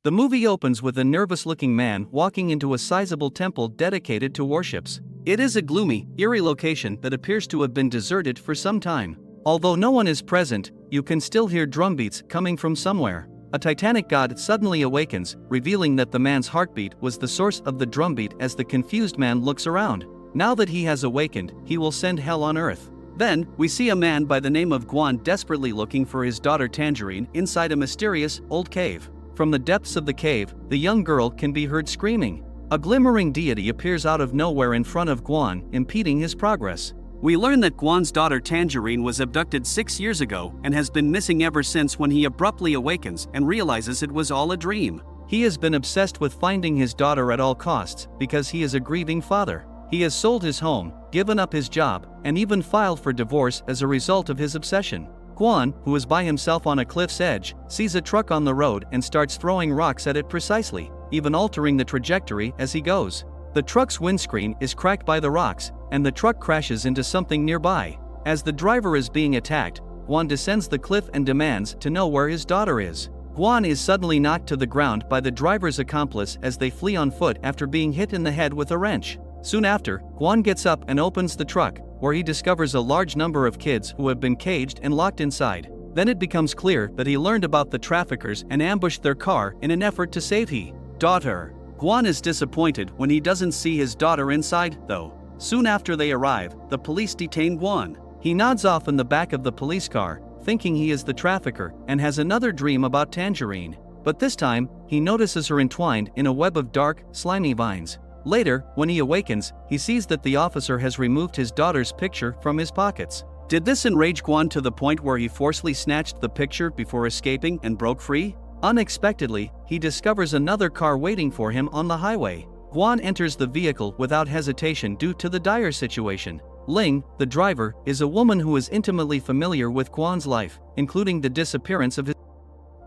The movie opens with a nervous-looking man walking into a sizable temple dedicated to worships. It is a gloomy, eerie location that appears to have been deserted for some time. Although no one is present, you can still hear drumbeats coming from somewhere. A titanic god suddenly awakens, revealing that the man's heartbeat was the source of the drumbeat as the confused man looks around. Now that he has awakened, he will send hell on earth. Then, we see a man by the name of Guan desperately looking for his daughter Tangerine inside a mysterious, old cave. From the depths of the cave, the young girl can be heard screaming. A glimmering deity appears out of nowhere in front of Guan, impeding his progress. We learn that Guan's daughter Tangerine was abducted 6 years ago and has been missing ever since, when he abruptly awakens and realizes it was all a dream. He has been obsessed with finding his daughter at all costs because he is a grieving father. He has sold his home, given up his job, and even filed for divorce as a result of his obsession. Guan, who is by himself on a cliff's edge, sees a truck on the road and starts throwing rocks at it precisely, even altering the trajectory as he goes. The truck's windscreen is cracked by the rocks, and the truck crashes into something nearby. As the driver is being attacked, Guan descends the cliff and demands to know where his daughter is. Guan is suddenly knocked to the ground by the driver's accomplice as they flee on foot after being hit in the head with a wrench. Soon after, Guan gets up and opens the truck, where he discovers a large number of kids who have been caged and locked inside. Then it becomes clear that he learned about the traffickers and ambushed their car in an effort to save his daughter. Guan is disappointed when he doesn't see his daughter inside, though. Soon after they arrive, the police detain Guan. He nods off in the back of the police car, thinking he is the trafficker, and has another dream about Tangerine. But this time, he notices her entwined in a web of dark, slimy vines. Later, when he awakens, he sees that the officer has removed his daughter's picture from his pockets. Did this enrage Guan to the point where he forcefully snatched the picture before escaping and broke free? Unexpectedly, he discovers another car waiting for him on the highway. Guan enters the vehicle without hesitation due to the dire situation. Ling, the driver, is a woman who is intimately familiar with Guan's life, including the disappearance of his.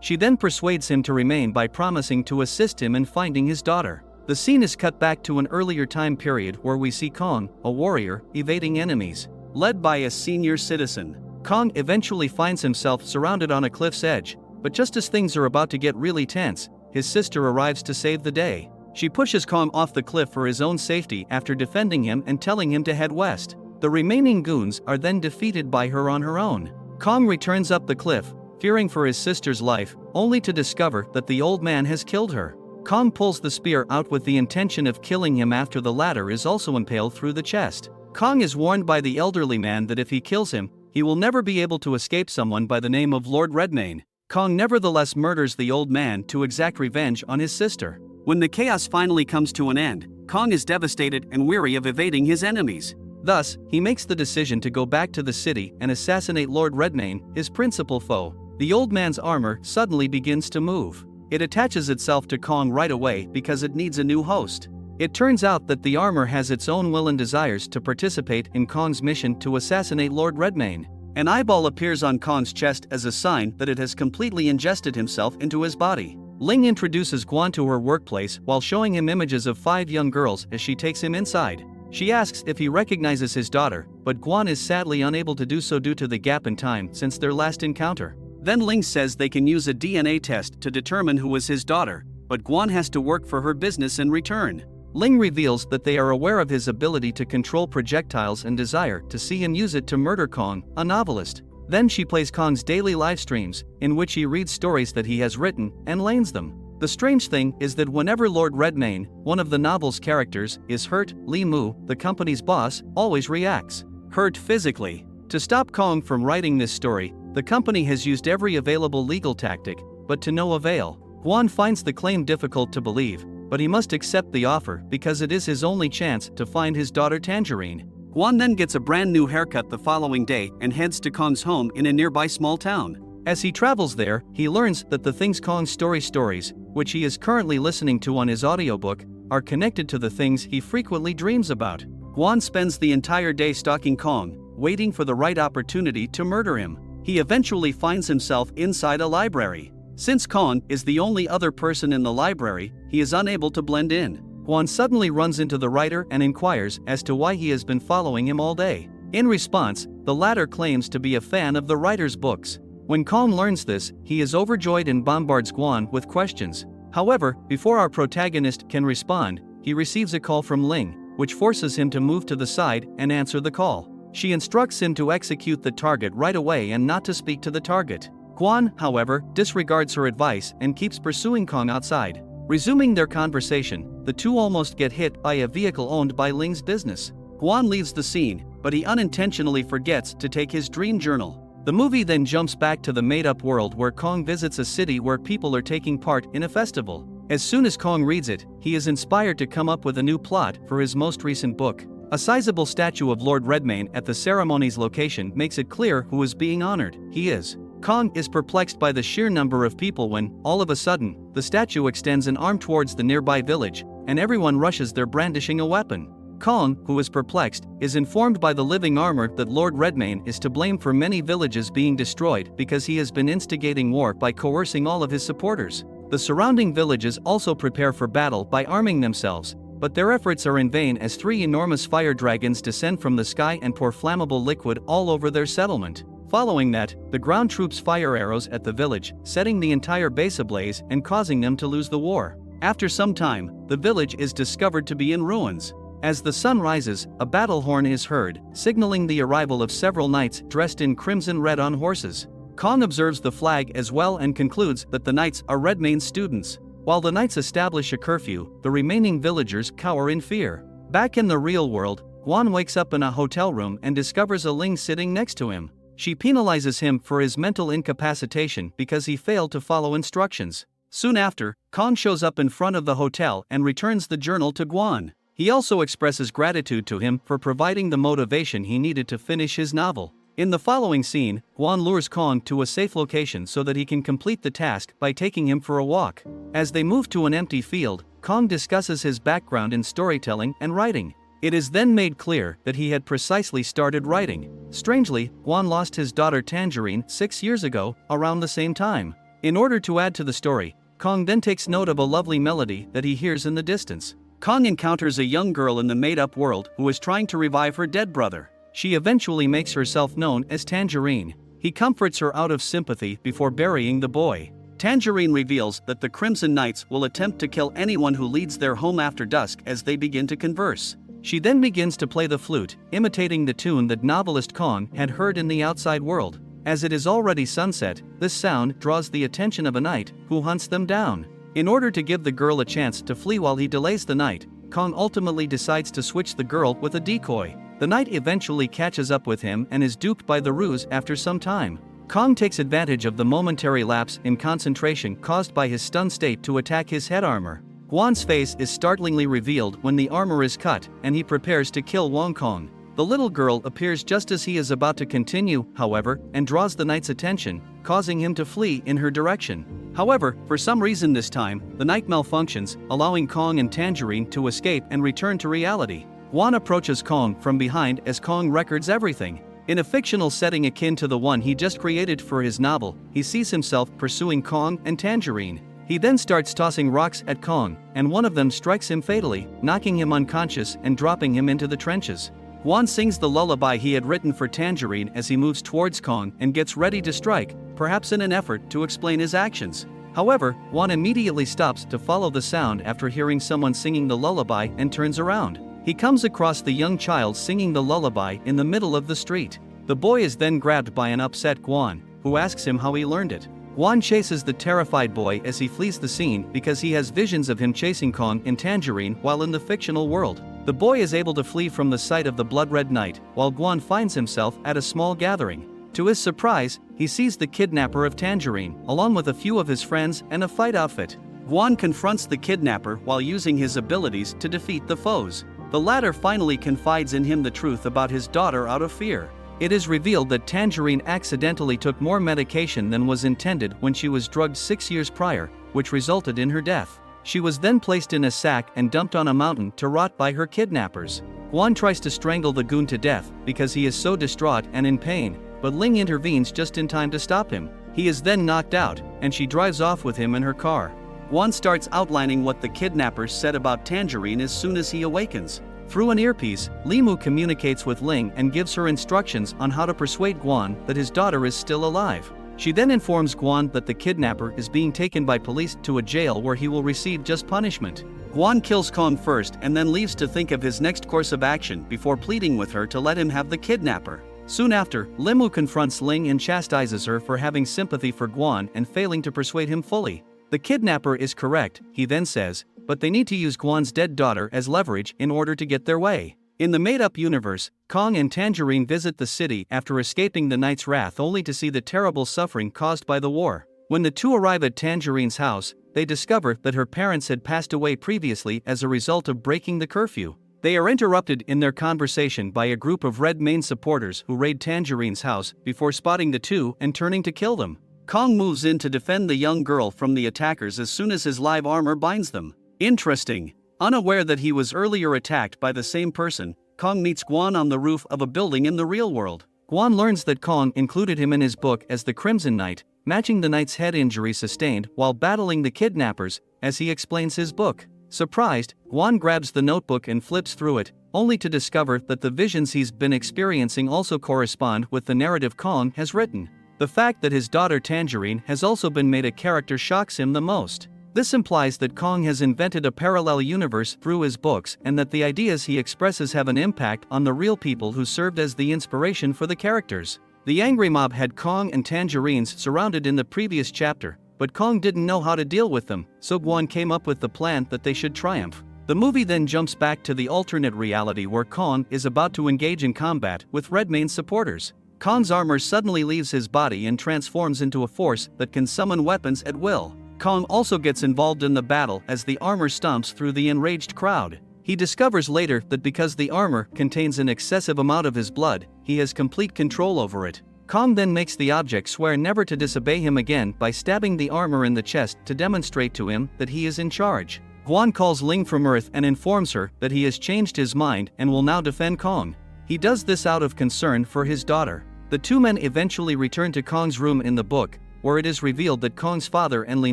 She then persuades him to remain by promising to assist him in finding his daughter. The scene is cut back to an earlier time period where we see Kong, a warrior, evading enemies. Led by a senior citizen, Kong eventually finds himself surrounded on a cliff's edge, but just as things are about to get really tense, his sister arrives to save the day. She pushes Kong off the cliff for his own safety after defending him and telling him to head west. The remaining goons are then defeated by her on her own. Kong returns up the cliff, fearing for his sister's life, only to discover that the old man has killed her. Kong pulls the spear out with the intention of killing him after the latter is also impaled through the chest. Kong is warned by the elderly man that if he kills him, he will never be able to escape someone by the name of Lord Redmane. Kong nevertheless murders the old man to exact revenge on his sister. When the chaos finally comes to an end, Kong is devastated and weary of evading his enemies. Thus, he makes the decision to go back to the city and assassinate Lord Redmane, his principal foe. The old man's armor suddenly begins to move. It attaches itself to Kong right away because it needs a new host. It turns out that the armor has its own will and desires to participate in Kong's mission to assassinate Lord Redmane. An eyeball appears on Kong's chest as a sign that it has completely ingested himself into his body. Ling introduces Guan to her workplace while showing him images of 5 young girls as she takes him inside. She asks if he recognizes his daughter, but Guan is sadly unable to do so due to the gap in time since their last encounter. Then Ling says they can use a DNA test to determine who was his daughter, but Guan has to work for her business in return. Ling reveals that they are aware of his ability to control projectiles and desire to see him use it to murder Kong, a novelist. Then she plays Kong's daily live streams, in which he reads stories that he has written and lanes them. The strange thing is that whenever Lord Redmane, one of the novel's characters, is hurt, Li Mu, the company's boss, always reacts hurt physically. To stop Kong from writing this story, the company has used every available legal tactic, but to no avail. Guan finds the claim difficult to believe, but he must accept the offer because it is his only chance to find his daughter Tangerine. Guan then gets a brand new haircut the following day and heads to Kong's home in a nearby small town. As he travels there, he learns that the things Kong's stories, which he is currently listening to on his audiobook, are connected to the things he frequently dreams about. Guan spends the entire day stalking Kong, waiting for the right opportunity to murder him. He eventually finds himself inside a library. Since Kong is the only other person in the library, he is unable to blend in. Guan suddenly runs into the writer and inquires as to why he has been following him all day. In response, the latter claims to be a fan of the writer's books. When Kong learns this, he is overjoyed and bombards Guan with questions. However, before our protagonist can respond, he receives a call from Ling, which forces him to move to the side and answer the call. She instructs him to execute the target right away and not to speak to the target. Guan, however, disregards her advice and keeps pursuing Kong outside. Resuming their conversation, the two almost get hit by a vehicle owned by Ling's business. Guan leaves the scene, but he unintentionally forgets to take his dream journal. The movie then jumps back to the made-up world where Kong visits a city where people are taking part in a festival. As soon as Kong reads it, he is inspired to come up with a new plot for his most recent book. A sizable statue of Lord Redmayne at the ceremony's location makes it clear who is being honored. He is. Kong is perplexed by the sheer number of people when, all of a sudden, the statue extends an arm towards the nearby village, and everyone rushes there brandishing a weapon. Kong, who is perplexed, is informed by the living armor that Lord Redmayne is to blame for many villages being destroyed because he has been instigating war by coercing all of his supporters. The surrounding villages also prepare for battle by arming themselves, but their efforts are in vain as 3 enormous fire dragons descend from the sky and pour flammable liquid all over their settlement. Following that, the ground troops fire arrows at the village, setting the entire base ablaze and causing them to lose the war. After some time, the village is discovered to be in ruins. As the sun rises, a battle horn is heard, signaling the arrival of several knights dressed in crimson red on horses. Kong observes the flag as well and concludes that the knights are Redmayne's students. While the knights establish a curfew, the remaining villagers cower in fear. Back in the real world, Guan wakes up in a hotel room and discovers a Ling sitting next to him. She penalizes him for his mental incapacitation because he failed to follow instructions. Soon after, Kong shows up in front of the hotel and returns the journal to Guan. He also expresses gratitude to him for providing the motivation he needed to finish his novel. In the following scene, Guan lures Kong to a safe location so that he can complete the task by taking him for a walk. As they move to an empty field, Kong discusses his background in storytelling and writing. It is then made clear that he had precisely started writing. Strangely, Guan lost his daughter Tangerine 6 years ago, around the same time. In order to add to the story, Kong then takes note of a lovely melody that he hears in the distance. Kong encounters a young girl in the made-up world who is trying to revive her dead brother. She eventually makes herself known as Tangerine. He comforts her out of sympathy before burying the boy. Tangerine reveals that the Crimson Knights will attempt to kill anyone who leads their home after dusk as they begin to converse. She then begins to play the flute, imitating the tune that novelist Kong had heard in the outside world. As it is already sunset, this sound draws the attention of a knight, who hunts them down. In order to give the girl a chance to flee while he delays the knight, Kong ultimately decides to switch the girl with a decoy. The knight eventually catches up with him and is duped by the ruse after some time. Kong takes advantage of the momentary lapse in concentration caused by his stunned state to attack his head armor. Guan's face is startlingly revealed when the armor is cut and he prepares to kill Wong Kong. The little girl appears just as he is about to continue, however, and draws the knight's attention, causing him to flee in her direction. However, for some reason this time, the knight malfunctions, allowing Kong and Tangerine to escape and return to reality. Guan approaches Kong from behind as Kong records everything. In a fictional setting akin to the one he just created for his novel, he sees himself pursuing Kong and Tangerine. He then starts tossing rocks at Kong, and one of them strikes him fatally, knocking him unconscious and dropping him into the trenches. Guan sings the lullaby he had written for Tangerine as he moves towards Kong and gets ready to strike, perhaps in an effort to explain his actions. However, Guan immediately stops to follow the sound after hearing someone singing the lullaby and turns around. He comes across the young child singing the lullaby in the middle of the street. The boy is then grabbed by an upset Guan, who asks him how he learned it. Guan chases the terrified boy as he flees the scene because he has visions of him chasing Kong and Tangerine while in the fictional world. The boy is able to flee from the sight of the blood-red knight, while Guan finds himself at a small gathering. To his surprise, he sees the kidnapper of Tangerine, along with a few of his friends and a fight outfit. Guan confronts the kidnapper while using his abilities to defeat the foes. The latter finally confides in him the truth about his daughter out of fear. It is revealed that Tangerine accidentally took more medication than was intended when she was drugged 6 years prior, which resulted in her death. She was then placed in a sack and dumped on a mountain to rot by her kidnappers. Guan tries to strangle the goon to death because he is so distraught and in pain, but Ling intervenes just in time to stop him. He is then knocked out, and she drives off with him in her car. Guan starts outlining what the kidnappers said about Tangerine as soon as he awakens. Through an earpiece, Limu communicates with Ling and gives her instructions on how to persuade Guan that his daughter is still alive. She then informs Guan that the kidnapper is being taken by police to a jail where he will receive just punishment. Guan kills Kong first and then leaves to think of his next course of action before pleading with her to let him have the kidnapper. Soon after, Limu confronts Ling and chastises her for having sympathy for Guan and failing to persuade him fully. The kidnapper is correct, he then says, but they need to use Guan's dead daughter as leverage in order to get their way. In the made-up universe, Kong and Tangerine visit the city after escaping the Knight's wrath only to see the terrible suffering caused by the war. When the two arrive at Tangerine's house, they discover that her parents had passed away previously as a result of breaking the curfew. They are interrupted in their conversation by a group of Redmayne supporters who raid Tangerine's house before spotting the two and turning to kill them. Kong moves in to defend the young girl from the attackers as soon as his live armor binds them. Interesting. Unaware that he was earlier attacked by the same person, Kong meets Guan on the roof of a building in the real world. Guan learns that Kong included him in his book as the Crimson Knight, matching the knight's head injury sustained while battling the kidnappers, as he explains his book. Surprised, Guan grabs the notebook and flips through it, only to discover that the visions he's been experiencing also correspond with the narrative Kong has written. The fact that his daughter Tangerine has also been made a character shocks him the most. This implies that Kong has invented a parallel universe through his books and that the ideas he expresses have an impact on the real people who served as the inspiration for the characters. The angry mob had Kong and Tangerines surrounded in the previous chapter, but Kong didn't know how to deal with them, so Guan came up with the plan that they should triumph. The movie then jumps back to the alternate reality where Kong is about to engage in combat with Redmayne's supporters. Kong's armor suddenly leaves his body and transforms into a force that can summon weapons at will. Kong also gets involved in the battle as the armor stomps through the enraged crowd. He discovers later that because the armor contains an excessive amount of his blood, he has complete control over it. Kong then makes the object swear never to disobey him again by stabbing the armor in the chest to demonstrate to him that he is in charge. Guan calls Ling from Earth and informs her that he has changed his mind and will now defend Kong. He does this out of concern for his daughter. The two men eventually return to Kong's room in the book, where it is revealed that Kong's father and Li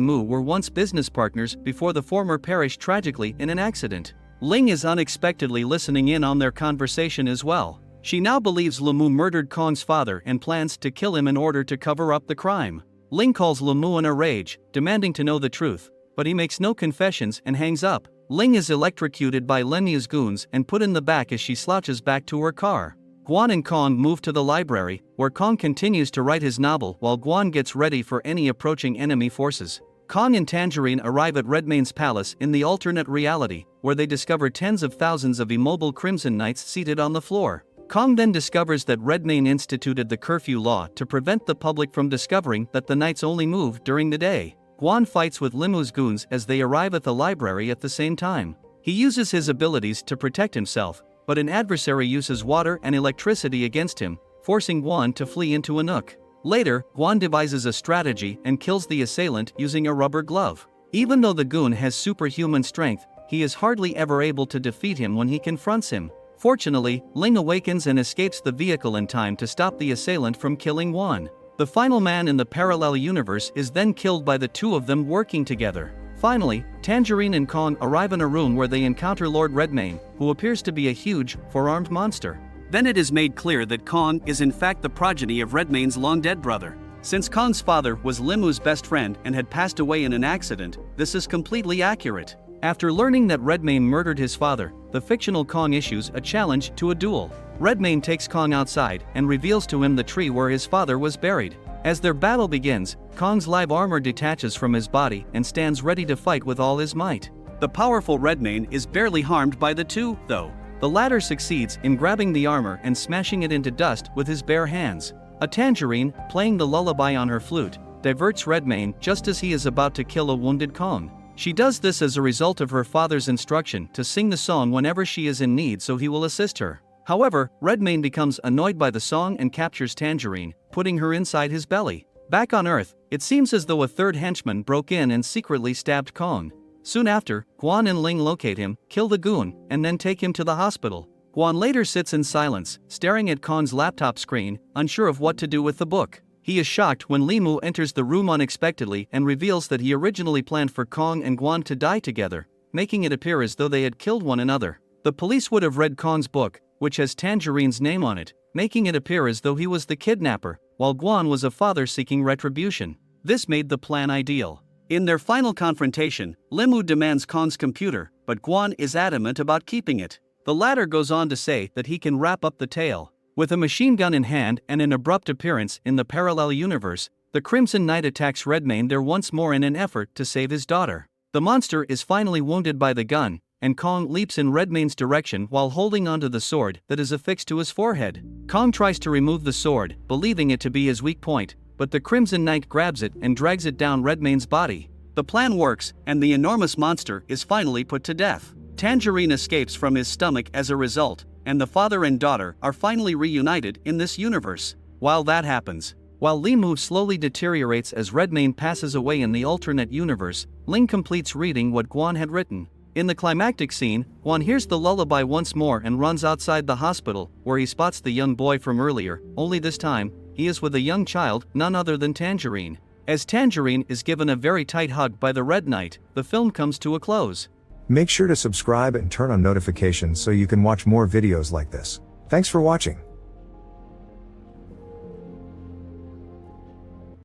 Mu were once business partners before the former perished tragically in an accident. Ling is unexpectedly listening in on their conversation as well. She now believes Li Mu murdered Kong's father and plans to kill him in order to cover up the crime. Ling calls Li Mu in a rage, demanding to know the truth, but he makes no confessions and hangs up. Ling is electrocuted by Lin Mu's goons and put in the back as she slouches back to her car. Guan and Kong move to the library, where Kong continues to write his novel while Guan gets ready for any approaching enemy forces. Kong and Tangerine arrive at Redmayne's palace in the alternate reality, where they discover tens of thousands of immobile Crimson Knights seated on the floor. Kong then discovers that Redmayne instituted the curfew law to prevent the public from discovering that the knights only move during the day. Guan fights with Limu's goons as they arrive at the library at the same time. He uses his abilities to protect himself, but an adversary uses water and electricity against him, forcing Guan to flee into a nook. Later, Guan devises a strategy and kills the assailant using a rubber glove. Even though the goon has superhuman strength, he is hardly ever able to defeat him when he confronts him. Fortunately, Ling awakens and escapes the vehicle in time to stop the assailant from killing Guan. The final man in the parallel universe is then killed by the two of them working together. Finally, Tangerine and Kong arrive in a room where they encounter Lord Redmayne, who appears to be a huge, four-armed monster. Then it is made clear that Kong is in fact the progeny of Redmayne's long-dead brother. Since Kong's father was Limu's best friend and had passed away in an accident, this is completely accurate. After learning that Redmayne murdered his father, the fictional Kong issues a challenge to a duel. Redmayne takes Kong outside and reveals to him the tree where his father was buried. As their battle begins, Kong's live armor detaches from his body and stands ready to fight with all his might. The powerful Redmayne is barely harmed by the two, though. The latter succeeds in grabbing the armor and smashing it into dust with his bare hands. A Tangerine, playing the lullaby on her flute, diverts Redmayne just as he is about to kill a wounded Kong. She does this as a result of her father's instruction to sing the song whenever she is in need so he will assist her. However, Redmayne becomes annoyed by the song and captures Tangerine, putting her inside his belly. Back on Earth, it seems as though a third henchman broke in and secretly stabbed Kong. Soon after, Guan and Ling locate him, kill the goon, and then take him to the hospital. Guan later sits in silence, staring at Kong's laptop screen, unsure of what to do with the book. He is shocked when Li Mu enters the room unexpectedly and reveals that he originally planned for Kong and Guan to die together, making it appear as though they had killed one another. The police would have read Kong's book, which has Tangerine's name on it, making it appear as though he was the kidnapper, while Guan was a father seeking retribution. This made the plan ideal. In their final confrontation, Limu demands Kong's computer, but Guan is adamant about keeping it. The latter goes on to say that he can wrap up the tale. With a machine gun in hand and an abrupt appearance in the parallel universe, the Crimson Knight attacks Redmayne there once more in an effort to save his daughter. The monster is finally wounded by the gun, and Kong leaps in Redmayne's direction while holding onto the sword that is affixed to his forehead. Kong tries to remove the sword, believing it to be his weak point, but the Crimson Knight grabs it and drags it down Redmayne's body. The plan works, and the enormous monster is finally put to death. Tangerine escapes from his stomach as a result, and the father and daughter are finally reunited in this universe. While that happens, while Limu slowly deteriorates as Redmayne passes away in the alternate universe, Ling completes reading what Guan had written. In the climactic scene, Guan hears the lullaby once more and runs outside the hospital, where he spots the young boy from earlier, only this time, he is with a young child, none other than Tangerine. As Tangerine is given a very tight hug by the Red Knight, the film comes to a close. Make sure to subscribe and turn on notifications so you can watch more videos like this. Thanks for watching.